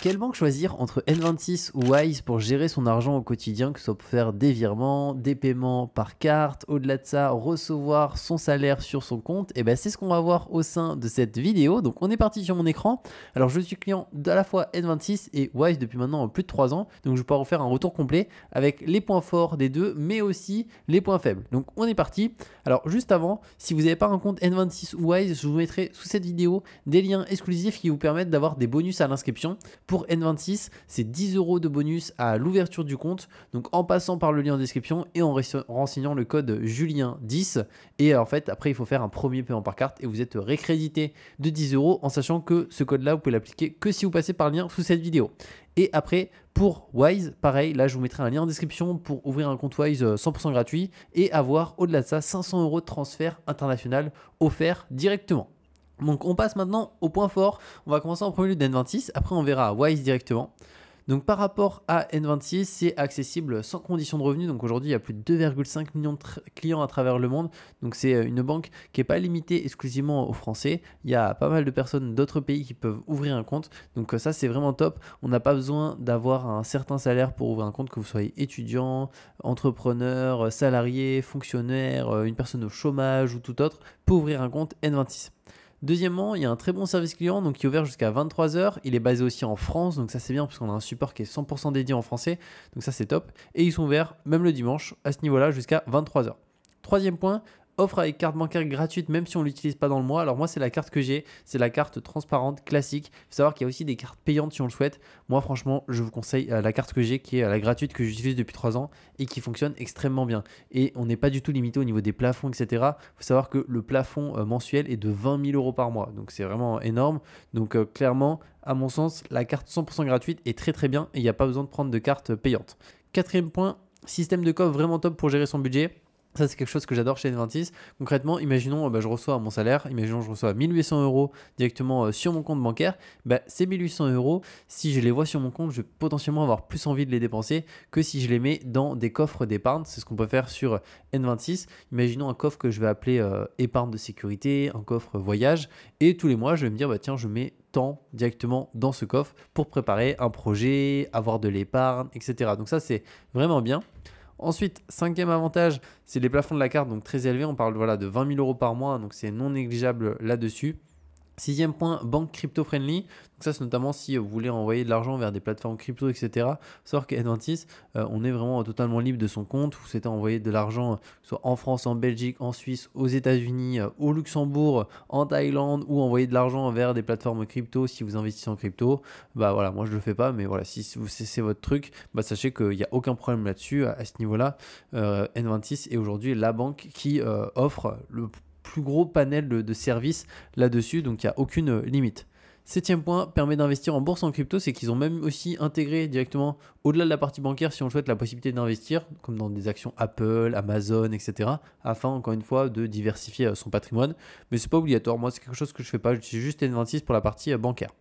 Quelle banque choisir entre N26 ou Wise pour gérer son argent au quotidien, que ce soit pour faire des virements, des paiements par carte, au-delà de ça, recevoir son salaire sur son compte? Et ben c'est ce qu'on va voir au sein de cette vidéo. Donc on est parti sur mon écran. Alors je suis client d'à la fois N26 et Wise depuis maintenant plus de 3 ans. Donc je vais pouvoir vous faire un retour complet avec les points forts des deux, mais aussi les points faibles. Donc on est parti. Alors juste avant, si vous n'avez pas un compte N26 ou Wise, je vous mettrai sous cette vidéo des liens exclusifs qui vous permettent d'avoir des bonus à l'inscription. Pour N26, c'est 10 € de bonus à l'ouverture du compte, donc en passant par le lien en description et en renseignant le code Julien10. Et en fait, après, il faut faire un premier paiement par carte et vous êtes récrédité de 10 € en sachant que ce code-là, vous pouvez l'appliquer que si vous passez par le lien sous cette vidéo. Et après, pour Wise, pareil, là, je vous mettrai un lien en description pour ouvrir un compte Wise 100% gratuit et avoir, au-delà de ça, 500 € de transfert international offert directement. Donc on passe maintenant au point fort. On va commencer en premier lieu d'N26, après on verra Wise directement. Donc par rapport à N26, c'est accessible sans condition de revenu. Donc aujourd'hui, il y a plus de 2,5 millions de clients à travers le monde. Donc c'est une banque qui n'est pas limitée exclusivement aux Français. Il y a pas mal de personnes d'autres pays qui peuvent ouvrir un compte. Donc ça, c'est vraiment top. On n'a pas besoin d'avoir un certain salaire pour ouvrir un compte, que vous soyez étudiant, entrepreneur, salarié, fonctionnaire, une personne au chômage ou tout autre, peut ouvrir un compte N26. Deuxièmement, il y a un très bon service client donc qui est ouvert jusqu'à 23 h. Il est basé aussi en France, donc ça c'est bien parce qu'on a un support qui est 100% dédié en français, donc ça c'est top. Et ils sont ouverts même le dimanche à ce niveau-là jusqu'à 23 h. Troisième point, offre avec carte bancaire gratuite même si on ne l'utilise pas dans le mois. Alors moi c'est la carte que j'ai, c'est la carte transparente classique. Il faut savoir qu'il y a aussi des cartes payantes si on le souhaite. Moi franchement je vous conseille la carte que j'ai qui est la gratuite que j'utilise depuis 3 ans et qui fonctionne extrêmement bien. Et on n'est pas du tout limité au niveau des plafonds etc. Il faut savoir que le plafond mensuel est de 20 000 € par mois. Donc c'est vraiment énorme. Donc clairement à mon sens la carte 100% gratuite est très très bien et il n'y a pas besoin de prendre de carte payante. Quatrième point, système de coffre vraiment top pour gérer son budget. Ça, c'est quelque chose que j'adore chez N26. Concrètement, imaginons, je reçois mon salaire, imaginons je reçois 1800 € directement sur mon compte bancaire. Ces 1800 €, si je les vois sur mon compte, je vais potentiellement avoir plus envie de les dépenser que si je les mets dans des coffres d'épargne. C'est ce qu'on peut faire sur N26. Imaginons un coffre que je vais appeler épargne de sécurité, un coffre voyage. Et tous les mois, je vais me dire, tiens, je mets tant directement dans ce coffre pour préparer un projet, avoir de l'épargne, etc. Donc ça, c'est vraiment bien. Ensuite, cinquième avantage, c'est les plafonds de la carte, donc très élevés. On parle de 20 000 € par mois, donc c'est non négligeable là-dessus. Sixième point, banque crypto-friendly. Donc ça, c'est notamment si vous voulez envoyer de l'argent vers des plateformes crypto, etc. Il faut savoir qu'à N26, on est vraiment totalement libre de son compte. Vous souhaitez envoyer de l'argent, soit en France, en Belgique, en Suisse, aux États-Unis, au Luxembourg, en Thaïlande, ou envoyer de l'argent vers des plateformes crypto si vous investissez en crypto. Voilà, moi je le fais pas, mais voilà, si c'est votre truc, sachez qu'il n'y a aucun problème là-dessus. À ce niveau-là, N26 est aujourd'hui la banque qui offre le plus gros panel de services là-dessus, donc il n'y a aucune limite. Septième point, permet d'investir en bourse en crypto, c'est qu'ils ont même aussi intégré directement, au-delà de la partie bancaire, si on le souhaite, la possibilité d'investir, comme dans des actions Apple, Amazon, etc., afin, encore une fois, de diversifier son patrimoine. Mais c'est pas obligatoire, moi c'est quelque chose que je fais pas, j'utilise juste N26 pour la partie bancaire.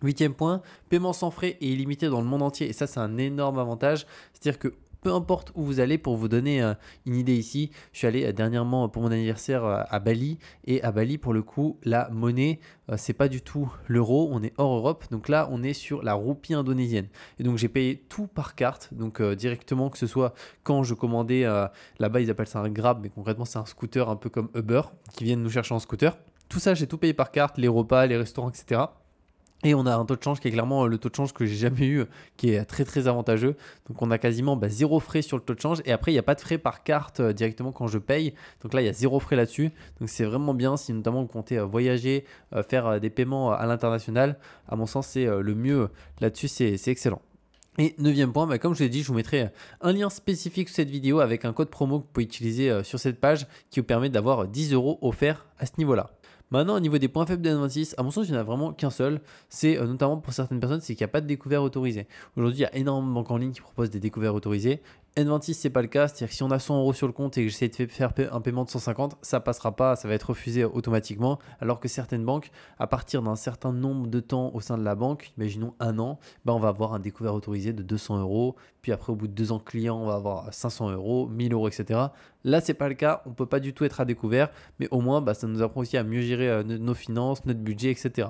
Huitième point, paiement sans frais et illimité dans le monde entier, et ça c'est un énorme avantage, c'est-à-dire que peu importe où vous allez, pour vous donner une idée ici, je suis allé dernièrement pour mon anniversaire à Bali, et à Bali pour le coup la monnaie c'est pas du tout l'euro, on est hors Europe, donc là on est sur la roupie indonésienne et donc j'ai payé tout par carte, donc directement, que ce soit quand je commandais là-bas ils appellent ça un Grab, mais concrètement c'est un scooter un peu comme Uber qui viennent nous chercher en scooter, tout ça j'ai tout payé par carte, les repas, les restaurants, etc. Et on a un taux de change qui est clairement le taux de change que j'ai jamais eu, qui est très très avantageux. Donc on a quasiment zéro frais sur le taux de change. Et après, il n'y a pas de frais par carte directement quand je paye. Donc là, il y a zéro frais là-dessus. Donc c'est vraiment bien si notamment vous comptez voyager, faire des paiements à l'international. À mon sens, c'est le mieux là-dessus, c'est excellent. Et neuvième point, comme je l'ai dit, je vous mettrai un lien spécifique sous cette vidéo avec un code promo que vous pouvez utiliser sur cette page qui vous permet d'avoir 10 € offerts à ce niveau-là. Maintenant, au niveau des points faibles de N26, à mon sens, il n'y en a vraiment qu'un seul. C'est notamment pour certaines personnes, c'est qu'il n'y a pas de découvert autorisé. Aujourd'hui, il y a énormément de banques en ligne qui proposent des découverts autorisés. N26, c'est pas le cas. C'est-à-dire que si on a 100 € sur le compte et que j'essaie de faire un paiement de 150, ça passera pas, ça va être refusé automatiquement. Alors que certaines banques, à partir d'un certain nombre de temps au sein de la banque, imaginons un an, on va avoir un découvert autorisé de 200 €. Puis après, au bout de 2 ans client, on va avoir 500 €, 1000 €, etc. Là, c'est pas le cas. On peut pas du tout être à découvert, mais au moins, ça nous apprend aussi à mieux gérer nos finances, notre budget, etc.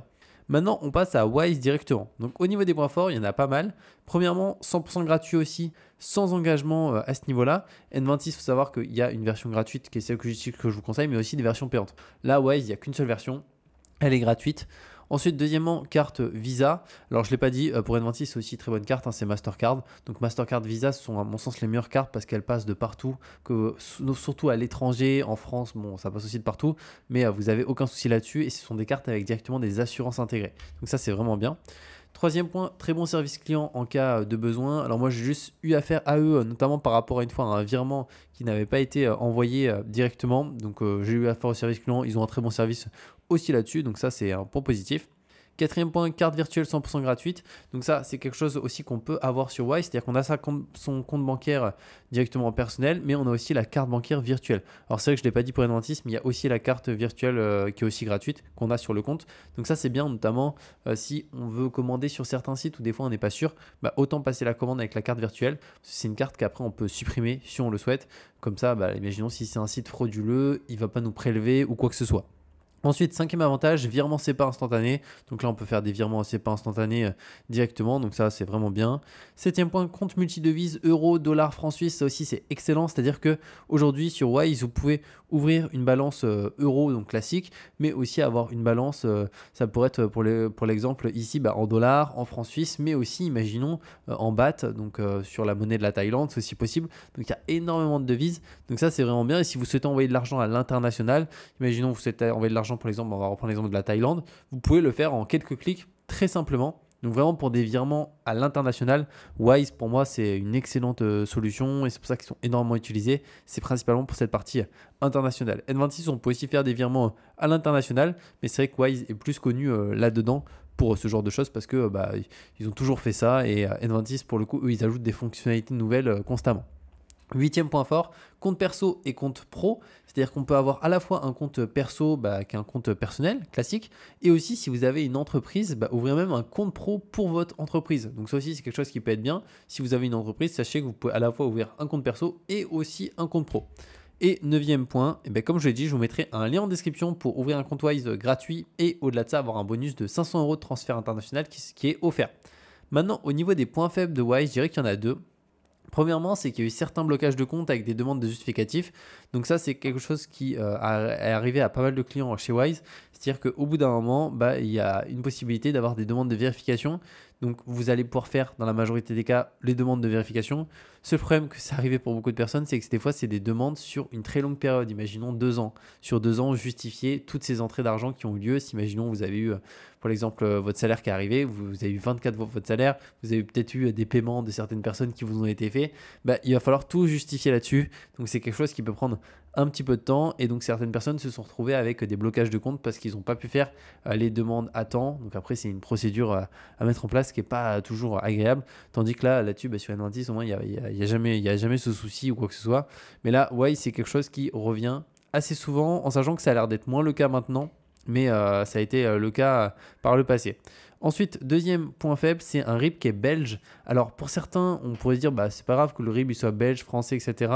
Maintenant, on passe à Wise directement. Donc au niveau des points forts, il y en a pas mal. Premièrement, 100% gratuit aussi, sans engagement à ce niveau-là. N26, il faut savoir qu'il y a une version gratuite qui est celle que j'utilise, que je vous conseille, mais aussi des versions payantes. Là, Wise, il n'y a qu'une seule version. Elle est gratuite. Ensuite, deuxièmement, carte Visa. Alors, je ne l'ai pas dit, pour N26, c'est aussi une très bonne carte, hein, c'est Mastercard. Donc, Mastercard Visa, ce sont à mon sens les meilleures cartes parce qu'elles passent de partout, surtout à l'étranger, en France, bon, ça passe aussi de partout, mais vous n'avez aucun souci là-dessus et ce sont des cartes avec directement des assurances intégrées. Donc, ça, c'est vraiment bien. Troisième point, très bon service client en cas de besoin. Alors moi j'ai juste eu affaire à eux, notamment par rapport à une fois à un virement qui n'avait pas été envoyé directement. Donc j'ai eu affaire au service client, ils ont un très bon service aussi là-dessus, donc ça c'est un point positif. Quatrième point, carte virtuelle 100% gratuite. Donc ça, c'est quelque chose aussi qu'on peut avoir sur Wise, c'est-à-dire qu'on a son compte bancaire directement personnel, mais on a aussi la carte bancaire virtuelle. Alors c'est vrai que je ne l'ai pas dit pour N26, mais il y a aussi la carte virtuelle qui est aussi gratuite, qu'on a sur le compte. Donc ça, c'est bien, notamment si on veut commander sur certains sites où des fois on n'est pas sûr, bah, autant passer la commande avec la carte virtuelle. C'est une carte qu'après on peut supprimer si on le souhaite. Comme ça, bah, imaginons si c'est un site frauduleux, il ne va pas nous prélever ou quoi que ce soit. Ensuite, cinquième avantage, virement SEPA instantané. Donc là, on peut faire des virements SEPA instantanés directement. Donc ça, c'est vraiment bien. Septième point, compte multidevise euro, dollar, franc suisse. Ça aussi, c'est excellent. C'est-à-dire qu'aujourd'hui, sur Wise, vous pouvez ouvrir une balance euro, donc classique, mais aussi avoir une balance, ça pourrait être pour l'exemple ici, bah, en dollars, en franc suisse, mais aussi, imaginons, en baht, donc sur la monnaie de la Thaïlande, c'est aussi possible. Donc il y a énormément de devises. Donc ça, c'est vraiment bien. Et si vous souhaitez envoyer de l'argent à l'international, imaginons vous souhaitez envoyer de l'argent, par exemple, on va reprendre l'exemple de la Thaïlande, vous pouvez le faire en quelques clics très simplement. Donc vraiment pour des virements à l'international, Wise pour moi c'est une excellente solution et c'est pour ça qu'ils sont énormément utilisés. C'est principalement pour cette partie internationale. N26 on peut aussi faire des virements à l'international, mais c'est vrai que Wise est plus connu là-dedans pour ce genre de choses parce que bah, ils ont toujours fait ça et N26 pour le coup eux ils ajoutent des fonctionnalités nouvelles constamment. Huitième point fort, compte perso et compte pro, c'est-à-dire qu'on peut avoir à la fois un compte perso qui est un compte personnel classique et aussi si vous avez une entreprise, ouvrir même un compte pro pour votre entreprise. Donc ça aussi c'est quelque chose qui peut être bien. Si vous avez une entreprise, sachez que vous pouvez à la fois ouvrir un compte perso et aussi un compte pro. Et neuvième point, comme je l'ai dit, je vous mettrai un lien en description pour ouvrir un compte Wise gratuit et au-delà de ça avoir un bonus de 500 € de transfert international qui est offert. Maintenant au niveau des points faibles de Wise, je dirais qu'il y en a deux. Premièrement, c'est qu'il y a eu certains blocages de compte avec des demandes de justificatifs. Donc ça, c'est quelque chose qui est arrivé à pas mal de clients chez Wise. C'est-à-dire qu'au bout d'un moment, il y a une possibilité d'avoir des demandes de vérification. Donc vous allez pouvoir faire, dans la majorité des cas, les demandes de vérification. Seul problème que c'est arrivé pour beaucoup de personnes, c'est que des fois, c'est des demandes sur une très longue période. Imaginons 2 ans. Sur 2 ans, justifier toutes ces entrées d'argent qui ont eu lieu. Si imaginons vous avez eu, pour l'exemple, votre salaire qui est arrivé, vous avez eu 24 fois votre salaire, vous avez peut-être eu des paiements de certaines personnes qui vous ont été faits, il va falloir tout justifier là-dessus. Donc c'est quelque chose qui peut prendre un petit peu de temps et donc certaines personnes se sont retrouvées avec des blocages de compte parce qu'ils n'ont pas pu faire les demandes à temps. Donc après, c'est une procédure à mettre en place qui n'est pas toujours agréable. Tandis que là-dessus, sur N26, au moins, il n'y a jamais ce souci ou quoi que ce soit. Mais là, Wise, c'est quelque chose qui revient assez souvent, en sachant que ça a l'air d'être moins le cas maintenant, mais ça a été le cas par le passé. Ensuite, deuxième point faible, c'est un RIB qui est belge. Alors pour certains, on pourrait se dire c'est pas grave que le RIB il soit belge, français, etc.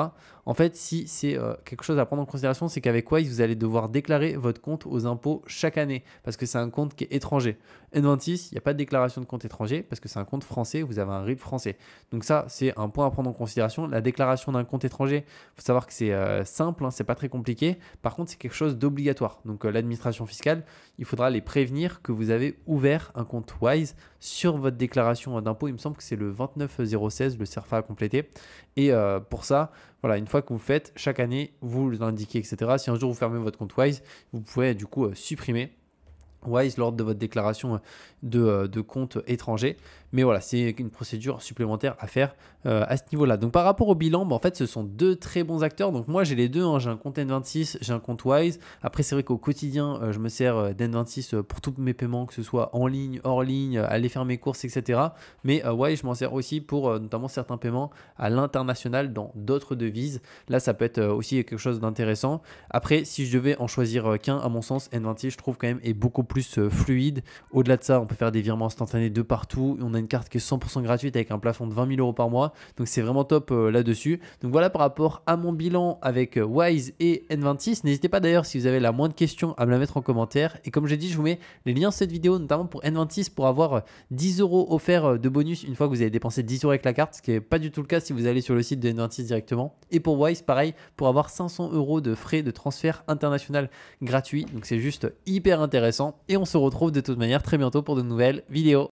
En fait, si c'est quelque chose à prendre en considération, c'est qu'avec Wise, vous allez devoir déclarer votre compte aux impôts chaque année parce que c'est un compte qui est étranger. N26, il n'y a pas de déclaration de compte étranger parce que c'est un compte français, vous avez un RIB français. Donc ça, c'est un point à prendre en considération. La déclaration d'un compte étranger, il faut savoir que c'est simple, c'est pas très compliqué. Par contre, c'est quelque chose d'obligatoire. Donc l'administration fiscale, il faudra les prévenir que vous avez ouvert un compte Wise sur votre déclaration d'impôt. Il me semble que c'est le 29016, le CERFA à compléter. Et pour ça, voilà, une fois que vous le faites, chaque année, vous l'indiquez, etc. Si un jour vous fermez votre compte Wise, vous pouvez du coup supprimer Wise lors de votre déclaration de compte étranger. Mais voilà, c'est une procédure supplémentaire à faire à ce niveau-là. Donc par rapport au bilan, en fait, ce sont deux très bons acteurs. Donc moi, j'ai les deux. J'ai un compte N26, j'ai un compte Wise. Après, c'est vrai qu'au quotidien, je me sers d'N26 pour tous mes paiements, que ce soit en ligne, hors ligne, aller faire mes courses, etc. Mais Wise, je m'en sers aussi pour notamment certains paiements à l'international dans d'autres devises. Là, ça peut être aussi quelque chose d'intéressant. Après, si je devais en choisir qu'un, à mon sens, N26, je trouve quand même est beaucoup plus fluide. Au-delà de ça, peut faire des virements instantanés de partout. On a une carte qui est 100% gratuite avec un plafond de 20 000 € par mois. Donc c'est vraiment top là-dessus. Donc voilà par rapport à mon bilan avec Wise et N26. N'hésitez pas d'ailleurs si vous avez la moindre question à me la mettre en commentaire. Et comme j'ai dit, je vous mets les liens de cette vidéo, notamment pour N26 pour avoir 10 € offerts de bonus une fois que vous avez dépensé 10 € avec la carte, ce qui n'est pas du tout le cas si vous allez sur le site de N26 directement. Et pour Wise, pareil, pour avoir 500 € de frais de transfert international gratuit. Donc c'est juste hyper intéressant. Et on se retrouve de toute manière très bientôt pour de nouvelles vidéos.